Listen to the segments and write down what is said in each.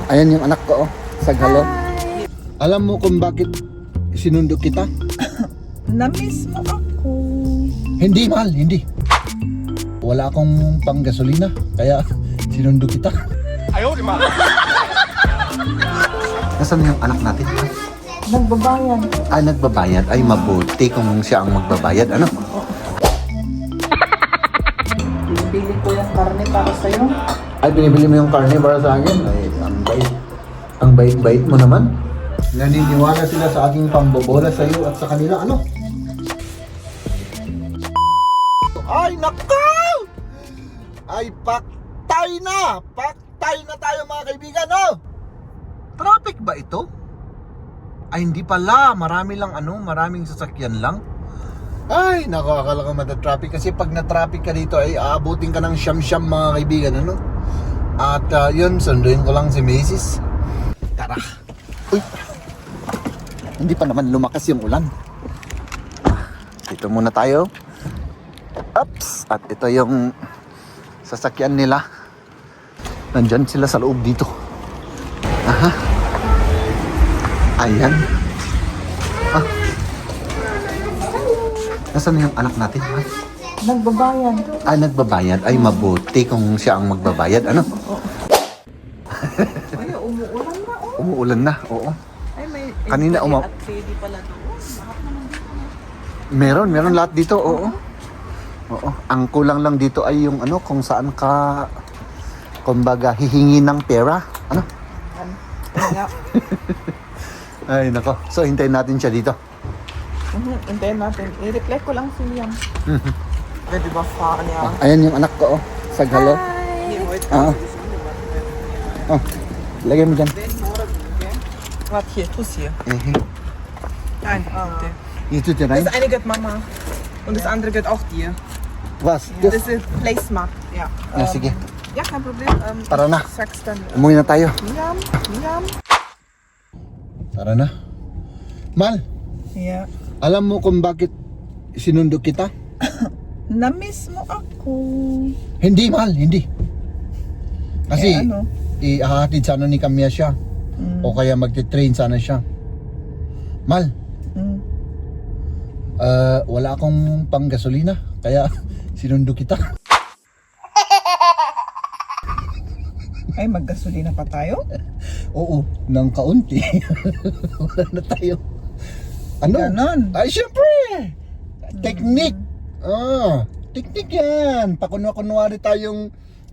Ayan yung anak ko, oh. Saghalo. Alam mo kung bakit sinundo kita? Namiss mo ako. Hindi, mahal, hindi. Wala akong pang gasolina, kaya sinundo kita. Ayaw, di ma. Nasaan yung anak natin? Nagbabayan. Ay, nagbabayad. Ay, mabuti kung siya ang magbabayad. Ano? Bibili ko yung karne para sa'yo. Ay, binibili mo yung karne para sa akin? Ay, ang bait-bait mo naman. Naniniwala sila sa aking pambobola sa iyo at sa kanila. Ano? Ay, nakaw! Ay, paktay na! Paktay na tayo mga kaibigan, oh! Traffic ba ito? Ay, hindi pala. Marami lang maraming sasakyan lang. Ay, naku, akala ko mata-traffic kasi pag na-traffic ka dito ay aabutin ka ng siyam-siyam mga kaibigan, ano? At yun, sunduin ko lang si Macy's. Tara. Uy! Hindi pa naman lumakas yung ulan. Dito muna tayo. Ups! At ito yung sasakyan nila. Nandyan sila sa loob dito. Aha. Ayan. Ah. Nasaan yung anak natin? Ha? Nagbabayan. Ay, nagbabayad. Ay, mabuti kung siya ang magbabayad. Ano? Ay, umuulan na, oh. Umuulan na, oo. Ay, may Kanina at ready pala doon. Lahat naman dito. Meron lahat dito, oo. Oo. Ang kulang lang dito ay yung kung saan ka, kumbaga, hihingi ng pera. Ano? Nga. Ay, nako. So, hintayin natin siya dito. Hintayin natin. I-reply ko lang si Liam. Pwede ba fa niya? Ayan yung anak ko, oh. Saghalo. Ah. Oh, lagay mo dyan. Warte hier, tu's hier. Nein, bitte. Ito dyan, ay? Das eine gehört Mama und das andere gehört auch dir. Was? Das ist Placemark. Ja. Sige. Ja, kein Problem. Tara na. Ich sag's dann. Umuwi na tayo. Liam. Tara na. Mal, Ja. alam mo kung bakit sinundo kita? Namiss mo ako. Hindi, mahal, hindi. Kasi, ano? ihahatid sana ni Kamya siya. O kaya magte-train sana siya. Mal, wala akong pang gasolina, kaya sinundo kita. Ay, maggasolina pa tayo? Oo, ng kaunti. Wala na tayo. Ano? Ganon. Ay, syempre! Technique! Technique yan! Pakunwa-kunwari tayong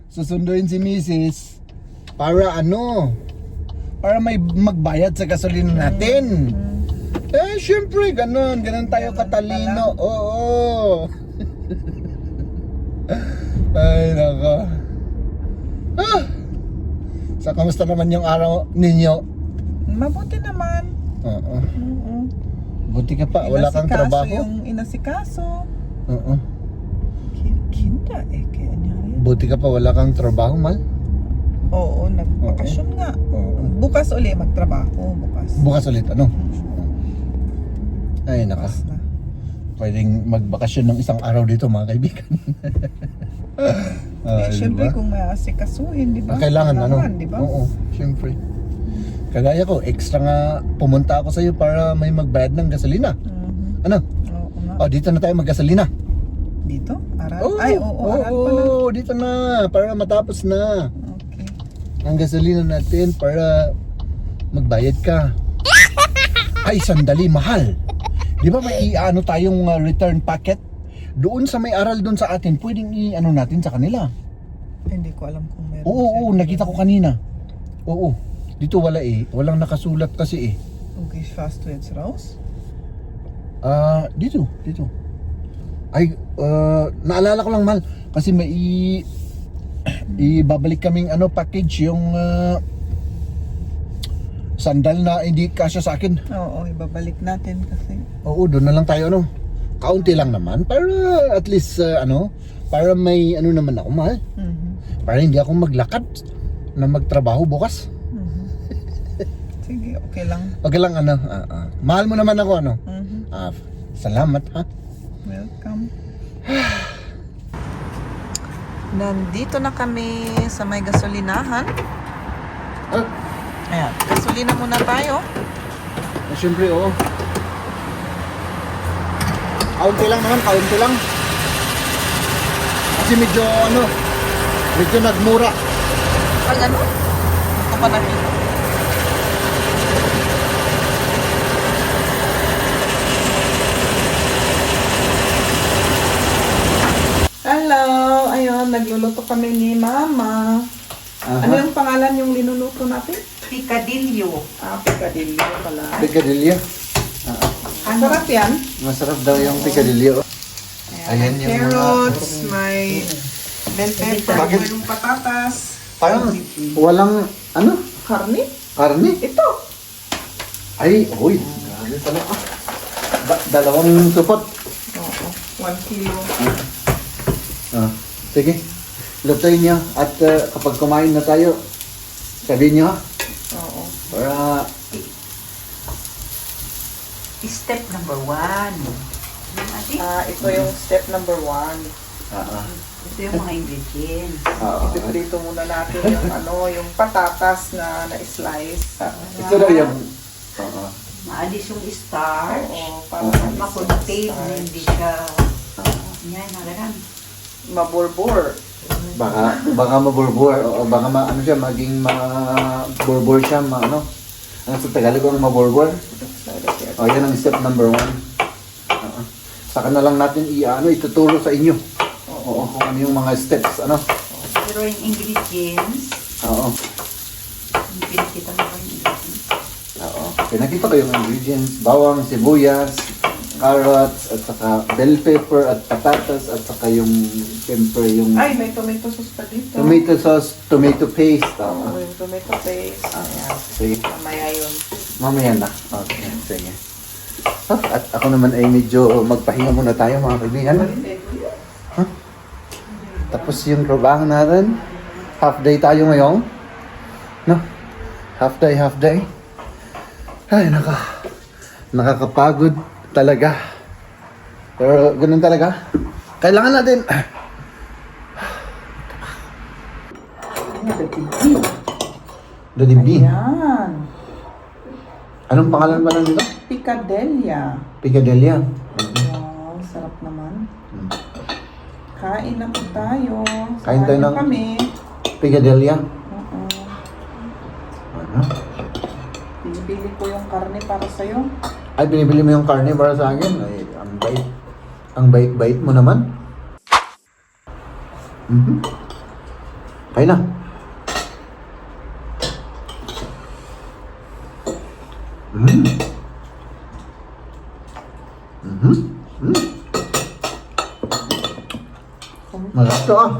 susunduin si Mrs. Para para may magbayad sa gasolina natin. Eh, syempre, ganon tayo katalino. Oo. Ay, nako. So, kamusta naman yung araw ninyo? Mabuti naman. Oo. Buti ka pa, wala kang trabaho. Yung inasikaso. Oo. Kinder, kaya niya rin. Buti ka pa, wala kang trabaho, Mal. Oo, nagbakasyon nga. Oo. Bukas uli magtrabaho. Bukas ulit, Ay, naka. Bukas na. Pwedeng magbakasyon ng isang araw dito, mga kaibigan. Siyempre diba? kung may asikasuhin, di ba? Kailangan, di ba? Oo, siyempre. Kagaya ko, extra nga pumunta ako sa iyo para may magbayad ng gasolina. Ano? Oo nga. Dito na tayo maggasolina. Dito? Aral? Oo, Ay, oo, aral pala. dito na para matapos na Okay. ang gasolina natin para magbayad ka. Ay, sandali, mahal. Di ba may tayong return packet? Doon sa may aral doon sa atin, pwedeng natin sa kanila. Hindi ko alam kung meron. Oo, nakita ko kanina. Oo. Dito wala walang nakasulat kasi Okay, fast to jetzt raus? Dito. Ay, naalala ko lang, Mal, kasi may ibabalik kaming package yung sandal na hindi kasya sa akin. Oo, ibabalik natin kasi. Oo, doon na lang tayo kaunti lang naman para at least para may naman ako, Mal. Para hindi ako maglakad na magtrabaho bukas. Sige, okay lang. Okay lang mahal mo naman ako salamat ha. Welcome. Nandito na kami sa may gasolinahan. Ah, Ayan, gasolina muna tayo. siyempre, oo. Kaunti lang naman, kaunti lang. Kasi medyo nagmura. Pag ano? Ito pa nakita. Hello! Ayun, nagluluto kami ni Mama. Ano yung pangalan yung linuluto natin? Picadillo. Picadillo pala. Picadillo. Ang sarap yan. Masarap daw yung picadillo. Ayan yung Carrots, may bell pepper, Bakit? may patatas. Parang walang, Karne? karne. Ito. Ay, uy. Grabe pala. Dalawang supot. Oo, 1 kilo. Sige. Lutuin niyo. At kapag kumain na tayo, sabihin niyo ha. Oo. Para, Step number 1. Yung ate, Ito yung step number 1. ito yung mga ingredients. Ipiprito muna natin yung yung patatas na na-slice. ito daw yung, Maalis yung starch. Oo, para Makuntate na hindi siya. Yan, nagaran. maburbur. baka maburbur, o baka siya, maging maburbur siya, ano sa Tagalog ang maburbur? O, yan ang step number 1. Saka na lang natin ituturo sa inyo. Oo, kung ano yung mga steps, Pero yung ingredients, Oo. yung pinakita mo ba yung ingredients? Oo. Pinakita ko yung ingredients, bawang, sibuyas, carrots, at saka bell pepper, at patatas, at saka yung, siyempre, yung Ay, may tomato sauce pa dito. tomato sauce, tomato paste. Oo, yung tomato paste. Ayan. Sige, Mamaya yun. mamaya na. Okay, sige. At ako naman ay medyo magpahinga muna tayo, mga kaibigan. Tapos yung trabaho natin, half day tayo ngayon. No? Half day. Ay, nakakapagod talaga. Pero ganun talaga. Kailangan natin. Daddy B. Ayan. Anong pangalan ba lang dito? Picadelia. Picadillo. Wow, sarap naman. Kain na po tayo. Kain tayo Samahan ng- kami. Picadillo. Oo. Ano? Pinipili ko yung karne para sa'yo. Ay, binibili mo yung karne para sa akin? Ay, ang bait. Ang bait-bait mo naman. Kaya na. Malaki to ah.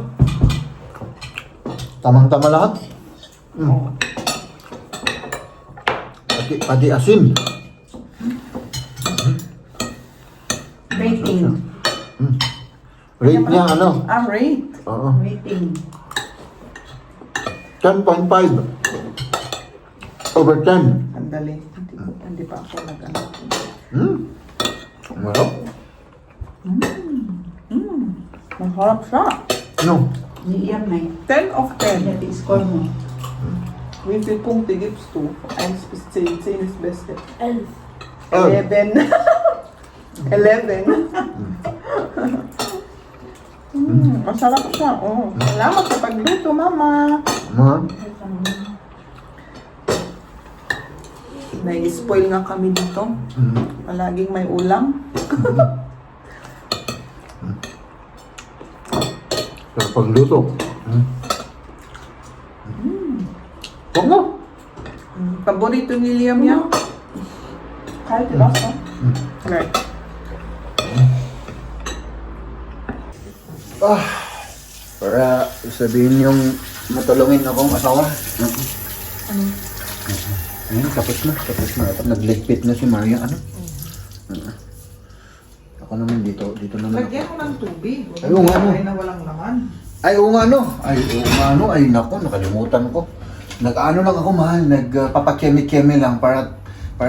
Tamang-tama lahat. Pati asin. Rating. Rate niya Rate. Oo. Rating. 10.5 over 10. Andali. Hindi pa ako nag-ano. Masarap. Masarap siya. No. Niyam na 10 of 10. Dati score mo. Wie viel Punkte gibst du? 1 bis 10. 10 ist beste. 11. 11. 11. Masarap siya. Oh. Salamat sa pagluto, Mama. Nai-spoil nga kami dito. Palaging may ulam. Pero pagluto. Huwag na. Paborito ni Liam yan. Kahit lasa. Right. Para sabihin yung matulungin akong asawa. Ayun, tapos na. Nagligpit na si Maria. Ako naman dito naman ako. Lagyan mo ng tubig. Ay, oo nga, no. Ay, na walang laman. Ay, oo nga no. Ay, naku, nakalimutan ko. Nag-ano lang ako, mahal. Nagpapakeme-keme lang para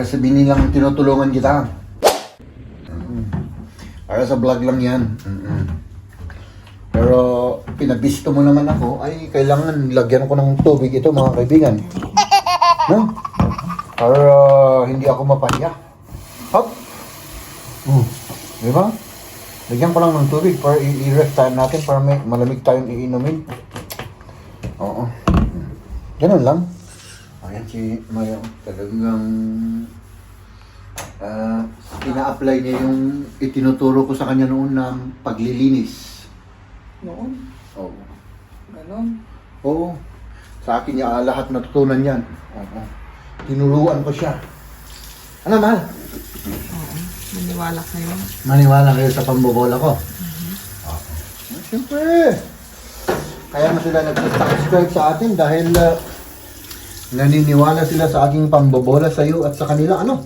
sabihin nilang tinutulungan kita. Para sa vlog lang yan. Pero pinabisto mo naman ako, ay kailangan lagyan ko ng tubig ito, mga kaibigan. No? Para hindi ako mapahiya. Hop! Di ba? Lagyan ko lang ng tubig para i-rest time natin para may malamig tayong iinumin. Oo. Ganun lang. Ayan si Maya. Talagang ina-apply niya yung itinuturo ko sa kanya noon ng paglilinis. Noon. Oo. Ganon. Oo. Sa akin niya lahat natutunan yan. Oo. Tinuruan ko siya. Ano, mahal? Oo. Maniwala kayo. Maniwala kayo sa pambobola ko? Oo. Siyempre. Kaya mo sila nag-subscribe sa atin dahil naniniwala sila sa aking pambobola sa iyo at sa kanila. Ano?